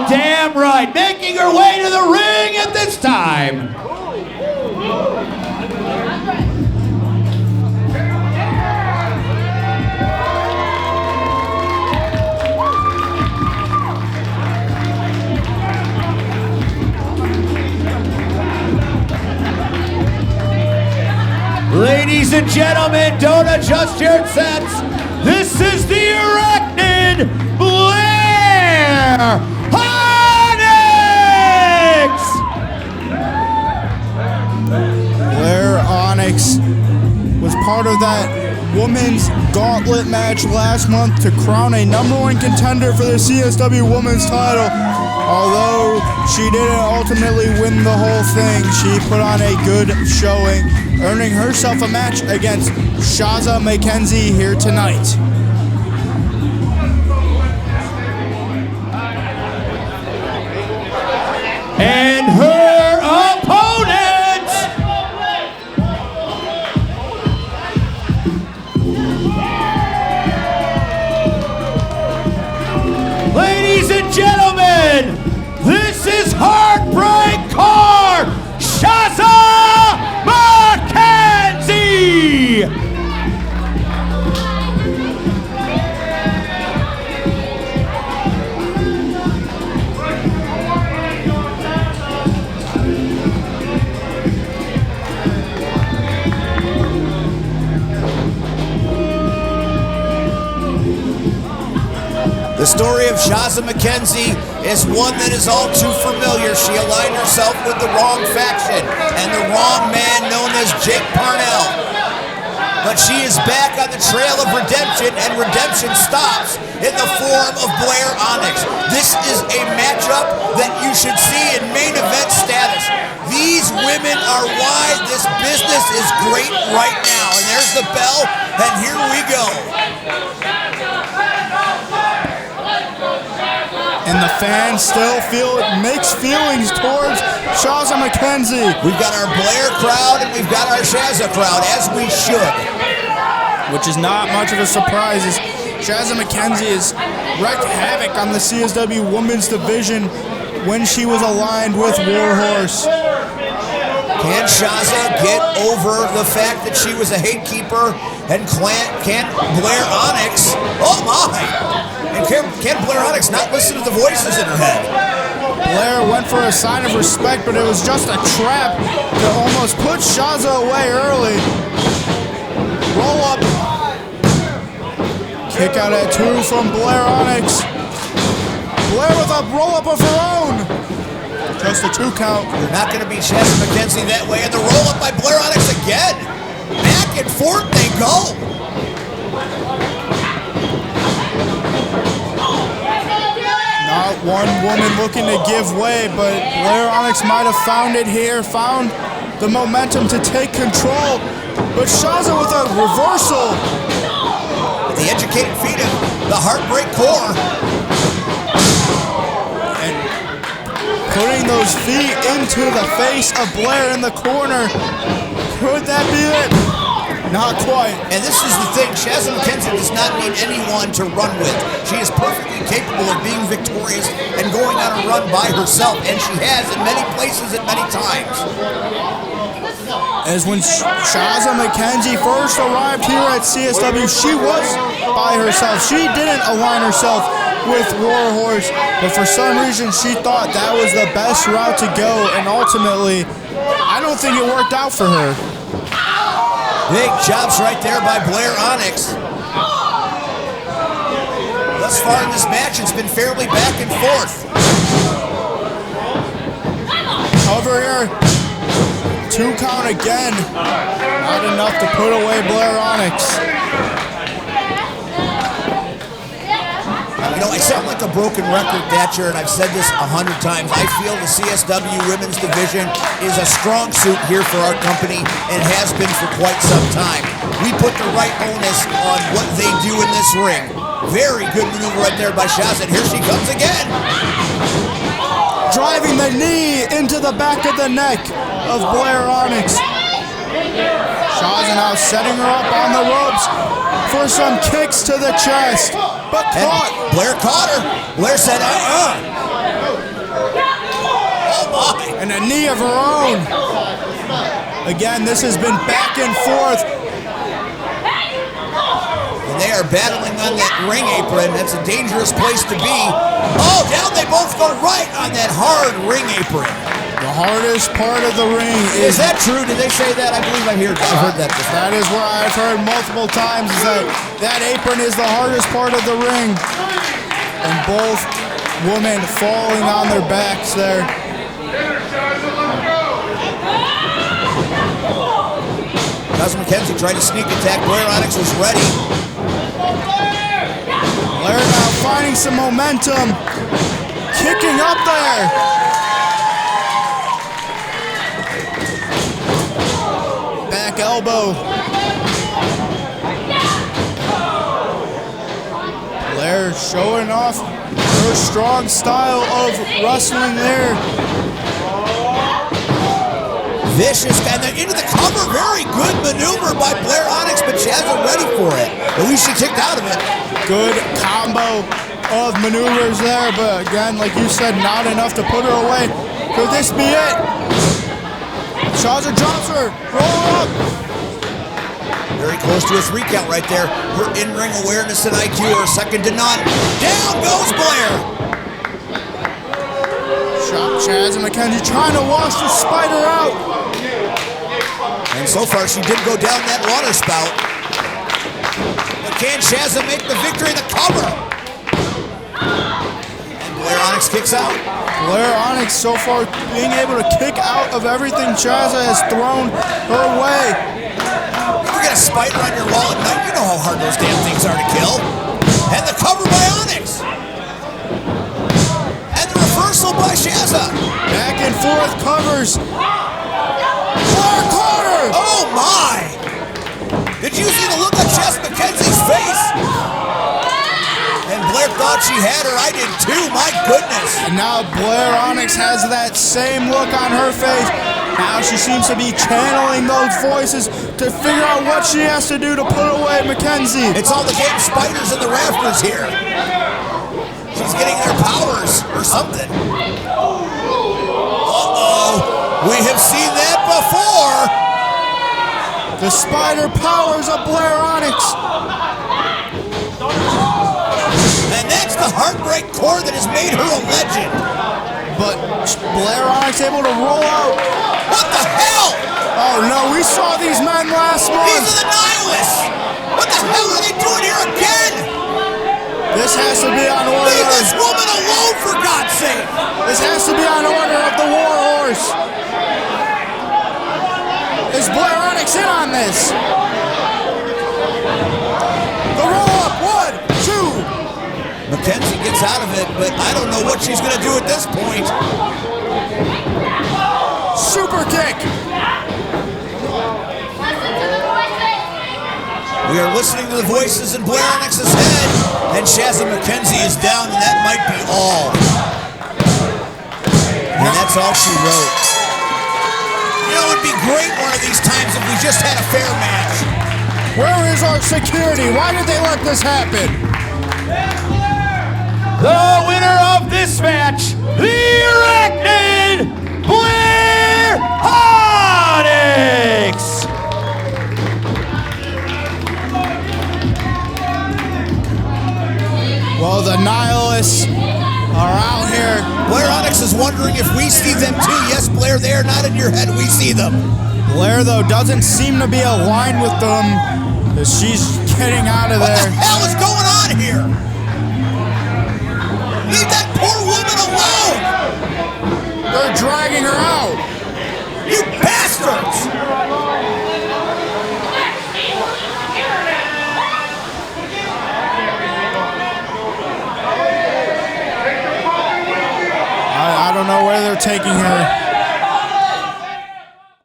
damn right. Making her way to the ring at this time. Ladies and gentlemen, don't adjust your sets. This is the Arachnid BLAIR ONYX! BLAIR ONYX was part of that women's gauntlet match last month to crown a #1 contender for the CSW women's title. Although she didn't ultimately win the whole thing, she put on a good showing, earning herself a match against SHAZZA McKENZIE here tonight. And her opponent, ladies and gentlemen, this is Heartbreak Car SHAZZA McKENZIE! The story of SHAZZA McKENZIE is one that is all too familiar. She aligned herself with the wrong faction and the wrong man known as Jake Parnell. But she is back on the trail of redemption, and redemption stops in the form of BLAIR ONYX. This is a matchup that you should see in main event status. These women are why this business is great right now. And there's the bell, and here we go. And the fans still feel mixed feelings towards SHAZZA McKENZIE. We've got our BLAIR crowd and we've got our SHAZZA crowd, as we should. Which is not much of a surprise, as SHAZZA McKENZIE has wreaked havoc on the CSW women's division when she was aligned with Warhorse. Can SHAZZA get over the fact that she was a hatekeeper, and can BLAIR ONYX, oh my! And can BLAIR ONYX not listen to the voices in her head? BLAIR went for a sign of respect, but it was just a trap to almost put SHAZZA away early. Roll up. Kick out at 2 from BLAIR ONYX. BLAIR with a roll up of her own. Just a 2 count. You're not going to beat SHAZZA McKENZIE that way. And the roll up by BLAIR ONYX again. Back and forth they go. Not one woman looking to give way, but BLAIR ONYX might have found it here, found the momentum to take control. But SHAZZA with a reversal. The educated feet of the Heartbreak Core. And putting those feet into the face of BLAIR in the corner. Could that be it? Not quite. And this is the thing, SHAZZA McKENZIE does not need anyone to run with. She is perfectly capable of being victorious and going on a run by herself, and she has in many places at many times. As when SHAZZA McKENZIE first arrived here at CSW, she was by herself. She didn't align herself with Warhorse, but for some reason she thought that was the best route to go, and ultimately, I don't think it worked out for her. Big chops right there by BLAIR ONYX. Thus far in this match, it's been fairly back and forth. Over here, 2 count again. Not enough to put away BLAIR ONYX. You know, I sound like a broken record, Thatcher, and I've said this 100 times. I feel the CSW women's division is a strong suit here for our company and has been for quite some time. We put the right onus on what they do in this ring. Very good maneuver right there by SHAZZA, and here she comes again. Driving the knee into the back of the neck of BLAIR ONYX. SHAZZA now setting her up on the ropes for some kicks to the chest. But caught. BLAIR caught her. BLAIR said, my. And a knee of her own. Again, this has been back and forth. And they are battling on that ring apron. That's a dangerous place to be. Oh, down they both go right on that hard ring apron. The hardest part of the ring Is that true? Did they say that? I believe I've heard that before. That is what I've heard multiple times, is that apron is the hardest part of the ring. And both women falling on their backs there. Shazza McKenzie tried to sneak attack. Blair ONYX was ready. Blair now finding some momentum. Kicking up there. Back elbow. Blair showing off her strong style of wrestling there. Vicious, and then into the cover. Very good maneuver by Blair ONYX, but SHAZZA ready for it. At least she kicked out of it. Good combo of maneuvers there, but again, like you said, not enough to put her away. Could this be it? SHAZZA drops her. Roll up. Very close to a 3 count right there. Her in-ring awareness and IQ are second to none. Down goes Blair. SHAZZA McKenzie trying to wash the spider out. And so far, she did go down that water spout. But can SHAZZA make the victory in the cover? And Blair ONYX kicks out. Blair ONYX so far being able to kick out of everything SHAZZA has thrown her way. You get a spider on your wall at night, you know how hard those damn things are to kill. And the cover by ONYX. And the reversal by SHAZZA. Back and forth covers. Blair caught her. Oh my! Did you see the look on Shazza McKenzie's face? And Blair thought she had her. I did too, my goodness. And now Blair ONYX has that same look on her face. Now she seems to be channeling those voices to figure out what she has to do to put away McKenzie. It's all the damn spiders in the rafters here. She's getting their powers or something. Uh-oh. We have seen that before. The spider powers of Blair ONYX. And that's the heartbreak core that has made her a legend. But Blair ONYX able to roll out. What the hell? Oh no, we saw these men last month. These are the nihilists. What the hell are they doing here again? This has to be on order. Leave this woman alone, for God's sake. This has to be on order of the War Horse. Is Blair ONYX in on this? The roll up, 1, 2. McKenzie gets out of it, but I don't know what she's going to do at this point. Super kick. We are listening to the voices in Blair ONYX's head, and Shazza McKenzie is down, and that might be all. And that's all she wrote. You know, it would be great one of these times if we just had a fair match. Where is our security? Why did they let this happen? The winner of this match, the Arachnid, BLAIR ONYX. Well, the nihilists are out here. Blair ONYX is wondering if we see them too. Yes, Blair, they are not in your head. We see them. Blair, though, doesn't seem to be aligned with them as she's getting out of there. What the hell is going on here? Leave that poor woman alone! They're dragging her out. You bastards! I don't know where they're taking her.